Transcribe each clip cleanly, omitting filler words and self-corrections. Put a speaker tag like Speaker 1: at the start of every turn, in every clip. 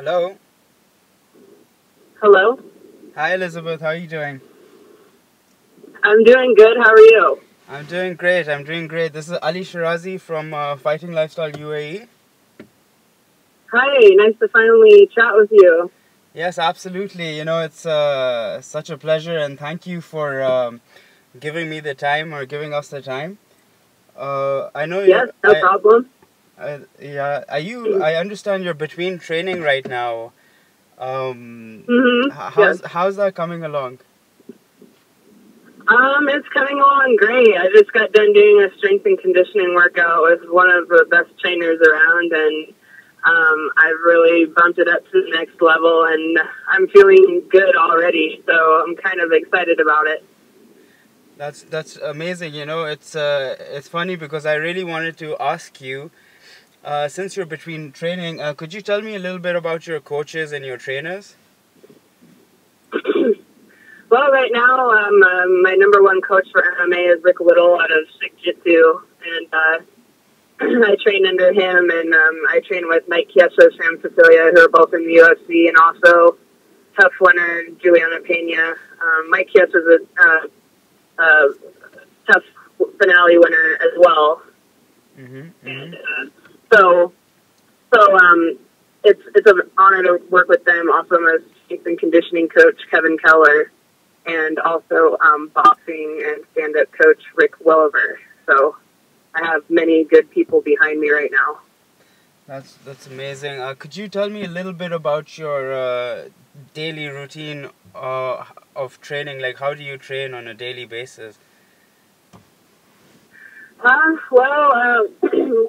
Speaker 1: Hello.
Speaker 2: Hello.
Speaker 1: Hi, Elizabeth. How are you doing?
Speaker 2: I'm doing good. How are you?
Speaker 1: I'm doing great. I'm doing great. This is Ali Shirazee from Fighting Lifestyle UAE.
Speaker 2: Hi. Nice to finally chat with you.
Speaker 1: Yes, absolutely. It's such a pleasure, and thank you for giving me the time or giving us the time. I know
Speaker 2: Yes,
Speaker 1: you're.
Speaker 2: no problem.
Speaker 1: Yeah. Are you? I understand you're between training right now.
Speaker 2: Yes.
Speaker 1: How's that coming along?
Speaker 2: It's coming along great. I just got done doing a strength and conditioning workout with one of the best trainers around, and I've really bumped it up to the next level, and I'm feeling good already. So I'm kind of excited about it.
Speaker 1: That's amazing. It's funny because I really wanted to ask you. Since you're between training, could you tell me a little bit about your coaches and your trainers?
Speaker 2: Well, right now, my number one coach for MMA is Rick Little out of Sick Jitsu, and I train under him, and I train with Mike Chiesa, Sam Cecilia, who are both in the UFC, and also tough winner Juliana Pena. Mike Chiesa is a tough finale winner as well. And, so it's an honor to work with them. Also, my strength and conditioning coach Kevin Keller, and also boxing and stand-up coach Rick Welliver. So I have many good people behind me right now.
Speaker 1: That's amazing. Could you tell me a little bit about your daily routine of training? Like, how do you train on a daily basis?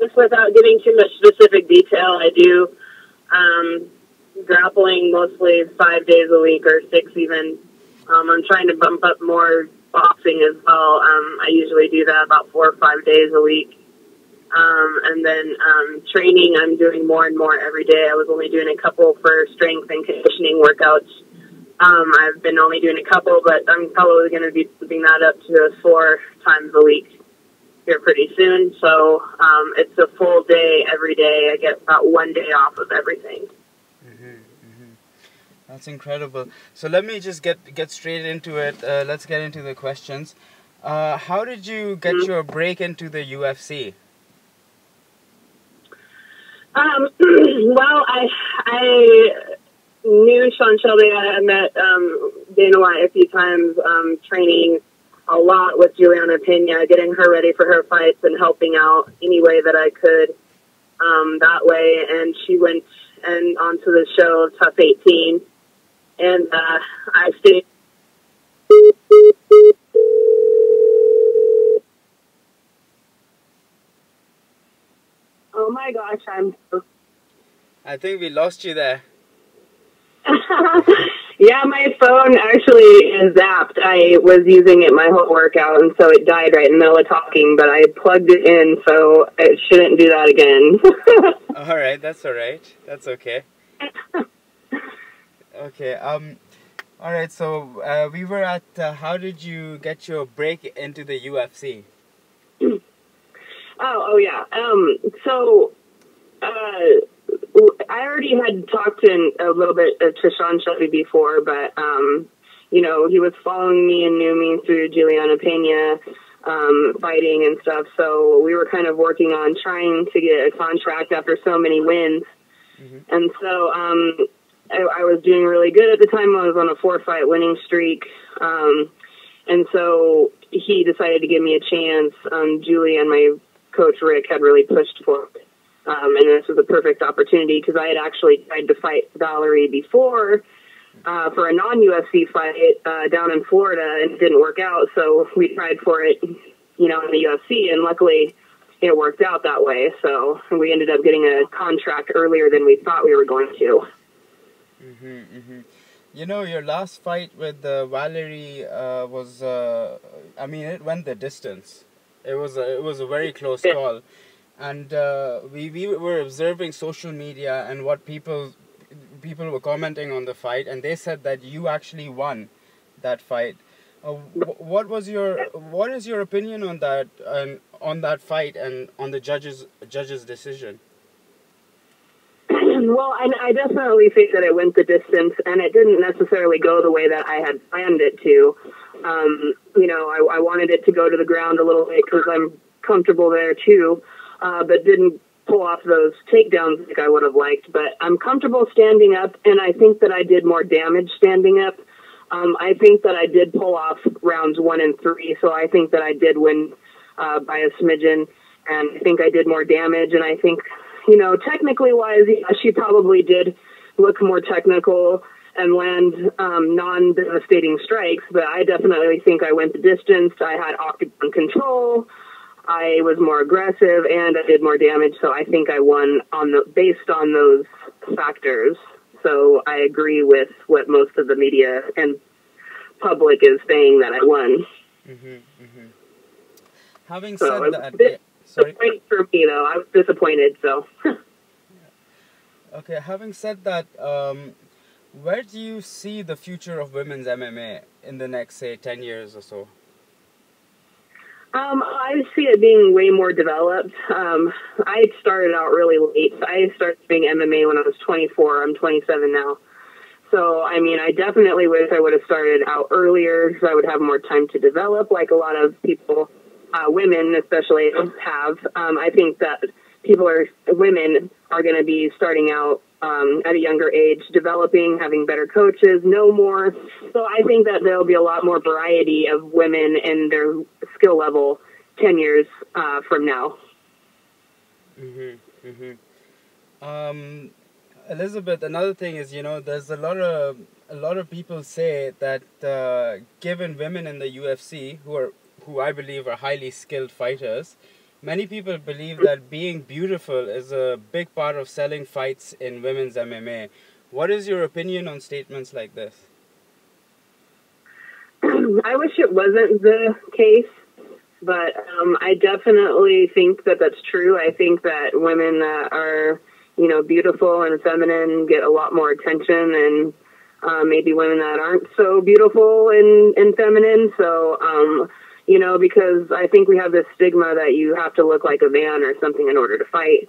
Speaker 2: Just without giving too much specific detail, I do grappling mostly 5 days a week or 6 even. I'm trying to bump up more boxing as well. I usually do that about 4 or 5 days a week. And then training, I'm doing more and more every day. I was only doing a couple for strength and conditioning workouts. I've been only doing a couple, but I'm probably going to be moving that up to 4 times a week here pretty soon. So it's a full day every day. I get about 1 day off of everything.
Speaker 1: That's incredible. So let me just get straight into it. Let's get into the questions. How did you get your break into the UFC?
Speaker 2: Well, I knew Sean Shelby. I met Dana White a few times, training a lot with Juliana Pena, getting her ready for her fights and helping out any way that I could that way. And she went and onto the show Tough 18, and I stayed. Oh my gosh,
Speaker 1: I think we lost you there.
Speaker 2: Yeah, my phone actually is zapped. I was using it my whole workout, and so it died right in the middle of talking, but I plugged it in, so it shouldn't do that again.
Speaker 1: All right, that's all right. That's okay. Okay. All right. So we were at. How did you get your break into the UFC?
Speaker 2: Oh yeah. I already had talked to a little bit to Sean Shelby before, but he was following me and knew me through Juliana Pena fighting and stuff. So we were kind of working on trying to get a contract after so many wins. And so I was doing really good at the time. I was on a 4-fight winning streak. And so he decided to give me a chance. Julie and my coach Rick had really pushed for it. And this was a perfect opportunity because I had actually tried to fight Valerie before for a non-UFC fight down in Florida, and it didn't work out. So we tried for it, in the UFC, and luckily it worked out that way. So we ended up getting a contract earlier than we thought we were going to.
Speaker 1: Your last fight with Valerie was, it went the distance. It was a very close call. And we were observing social media and what people were commenting on the fight, and they said that you actually won that fight. What is your opinion on that fight and on the judge's decision?
Speaker 2: Well, I definitely think that it went the distance, and it didn't necessarily go the way that I had planned it to. I wanted it to go to the ground a little bit because I'm comfortable there too, but didn't pull off those takedowns like I would have liked. But I'm comfortable standing up, and I think that I did more damage standing up. I think that I did pull off rounds 1 and 3, so I think that I did win by a smidgen, and I think I did more damage, and I think, technically wise, she probably did look more technical and land non-devastating strikes, but I definitely think I went the distance. I had octagon control, I was more aggressive, and I did more damage, so I think I won based on those factors. So I agree with what most of the media and public is saying that I won.
Speaker 1: Having
Speaker 2: so
Speaker 1: said that,
Speaker 2: disappointing for me though. I was disappointed. So.
Speaker 1: Okay. Having said that, where do you see the future of women's MMA in the next, say, 10 years or so?
Speaker 2: I see it being way more developed. I started out really late. I started doing MMA when I was 24. I'm 27 now. So, I definitely wish I would have started out earlier because I would have more time to develop, like a lot of people, women especially, have. I think that women are going to be starting out at a younger age, developing, having better coaches, know more. So I think that there'll be a lot more variety of women and their skill level 10 years from now.
Speaker 1: Elizabeth, another thing is, there's a lot of people say that given women in the UFC who I believe are highly skilled fighters, many people believe that being beautiful is a big part of selling fights in women's MMA. What is your opinion on statements like this?
Speaker 2: I wish it wasn't the case, but I definitely think that that's true. I think that women that are, beautiful and feminine get a lot more attention, and maybe women that aren't so beautiful and feminine. So, because I think we have this stigma that you have to look like a man or something in order to fight.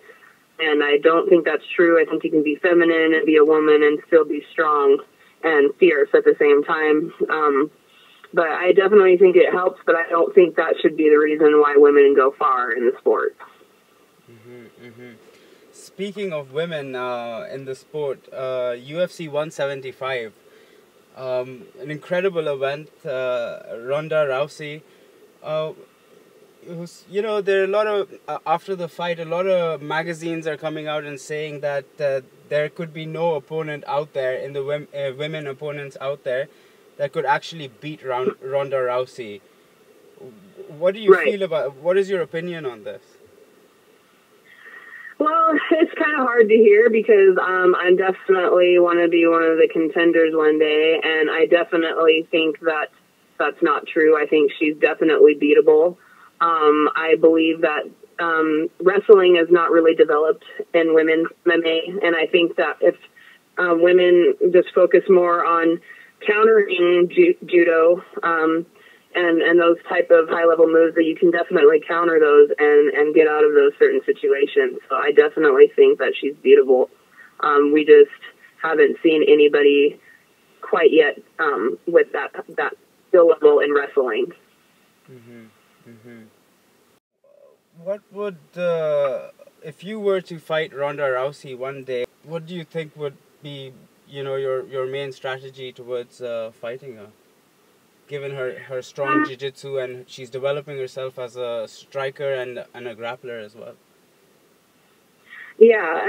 Speaker 2: And I don't think that's true. I think you can be feminine and be a woman and still be strong and fierce at the same time. But I definitely think it helps, but I don't think that should be the reason why women go far in the sport.
Speaker 1: Speaking of women in the sport, UFC 175, an incredible event, Ronda Rousey. There are a lot of, after the fight, a lot of magazines are coming out and saying that there could be no opponent out there, in the women opponents out there, that could actually beat Ronda Rousey. What do you feel about, what is your opinion on this?
Speaker 2: Well, it's kind of hard to hear because I definitely want to be one of the contenders one day, and I definitely think that that's not true. I think she's definitely beatable. I believe that wrestling is not really developed in women's MMA, and I think that if women just focus more on countering judo and those type of high-level moves, that you can definitely counter those and get out of those certain situations. So I definitely think that she's beatable. We just haven't seen anybody quite yet with that skill level in wrestling.
Speaker 1: What would, if you were to fight Ronda Rousey one day, what do you think would be, your main strategy towards fighting her? Given her strong jiu-jitsu, and she's developing herself as a striker and a grappler as well.
Speaker 2: Yeah,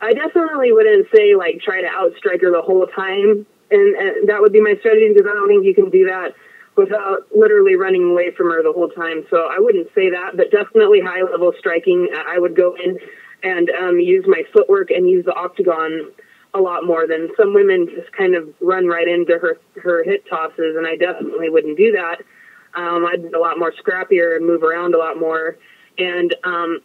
Speaker 2: I definitely wouldn't say, try to outstrike her the whole time, and that would be my strategy, because I don't think you can do that without literally running away from her the whole time. So I wouldn't say that, but definitely high-level striking. I would go in and use my footwork and use the octagon a lot more than some women just kind of run right into her hip tosses, and I definitely wouldn't do that. I'd be a lot more scrappier and move around a lot more. And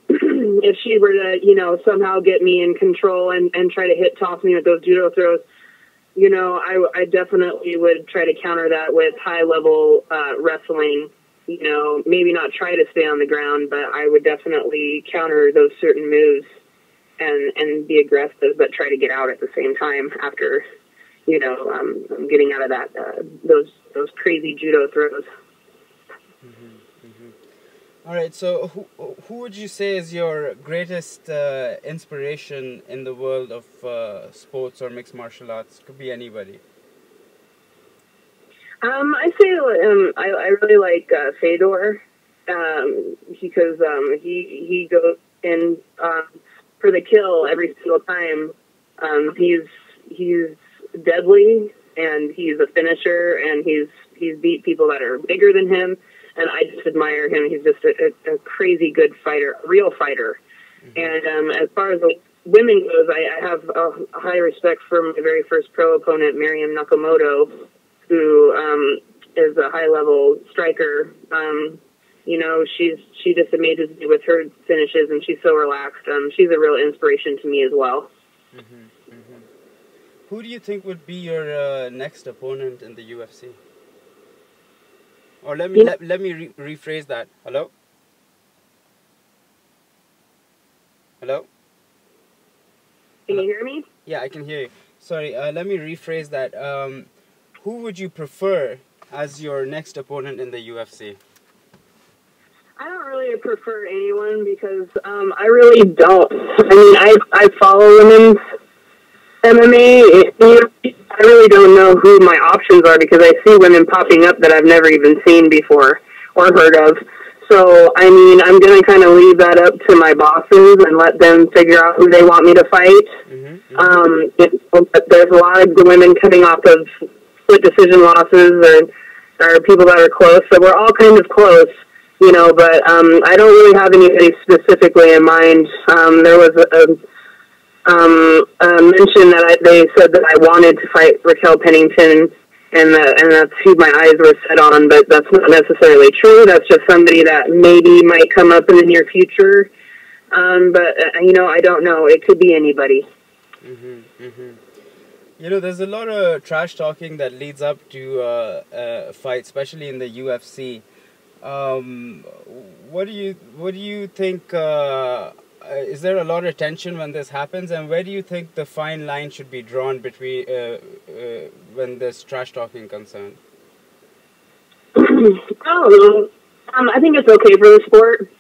Speaker 2: if she were to, somehow get me in control and try to hit toss me with those judo throws, I definitely would try to counter that with high-level wrestling. Maybe not try to stay on the ground, but I would definitely counter those certain moves and be aggressive, but try to get out at the same time after, getting out of that those crazy judo throws.
Speaker 1: All right, so who would you say is your greatest inspiration in the world of sports or mixed martial arts? Could be anybody.
Speaker 2: I say I really like Fedor because he goes in for the kill every single time. He's deadly, and he's a finisher, and he's beat people that are bigger than him. And I just admire him. He's just a crazy good fighter, a real fighter. And as far as the women goes, I have a high respect for my very first pro opponent, Miriam Nakamoto, who is a high-level striker. She just amazes me with her finishes, and she's so relaxed. She's a real inspiration to me as well.
Speaker 1: Who do you think would be your next opponent in the UFC? Or let me rephrase that. Hello? Hello?
Speaker 2: Can you hear me?
Speaker 1: Yeah, I can hear you. Sorry, let me rephrase that. Who would you prefer as your next opponent in the UFC?
Speaker 2: I don't really prefer anyone because I really don't. I mean, I follow women's MMA. I really don't know who my options are because I see women popping up that I've never even seen before or heard of. So, I mean, I'm going to kind of leave that up to my bosses and let them figure out who they want me to fight. There's a lot of women coming off of split decision losses or people that are close. So we're all kind of close, but I don't really have anybody specifically in mind. There was mention that they said that I wanted to fight Raquel Pennington, and that's who my eyes were set on, but that's not necessarily true. That's just somebody that maybe might come up in the near future. But I don't know. It could be anybody.
Speaker 1: There's a lot of trash talking that leads up to a fight, especially in the UFC. What do you think? Is there a lot of tension when this happens, and where do you think the fine line should be drawn between when there's trash talking concerned?
Speaker 2: I don't know. I think it's okay for the sport.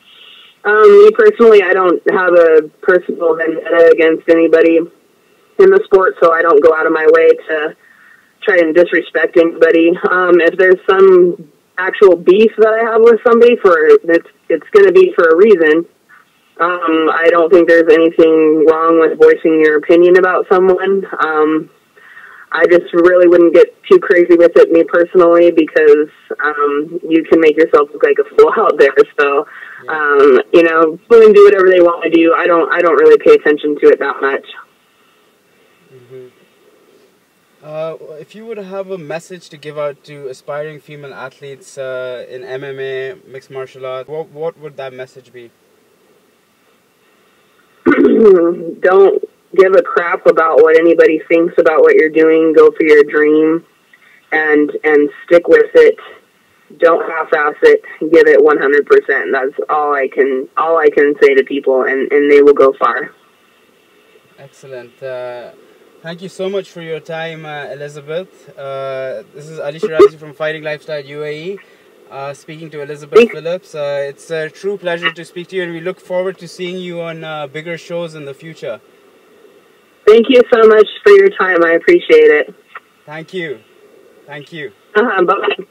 Speaker 2: Me personally, I don't have a personal vendetta against anybody in the sport, so I don't go out of my way to try and disrespect anybody. If there's some actual beef that I have with somebody, it's going to be for a reason. I don't think there's anything wrong with voicing your opinion about someone. I just really wouldn't get too crazy with it, me personally, because you can make yourself look like a fool out there. So, women do whatever they want to do. I don't really pay attention to it that much.
Speaker 1: If you would have a message to give out to aspiring female athletes in MMA, mixed martial arts, what would that message be?
Speaker 2: Don't give a crap about what anybody thinks about what you're doing. Go for your dream and stick with it. Don't half-ass it. Give it 100%. That's all I can say to people, and they will go far.
Speaker 1: Excellent. Thank you so much for your time, Elizabeth. This is Ali Shirazee from Fighting Lifestyle UAE. Speaking to Elizabeth Phillips. It's a true pleasure to speak to you, and we look forward to seeing you on bigger shows in the future.
Speaker 2: Thank you so much for your time. I appreciate it.
Speaker 1: Thank you.
Speaker 2: Bye-bye.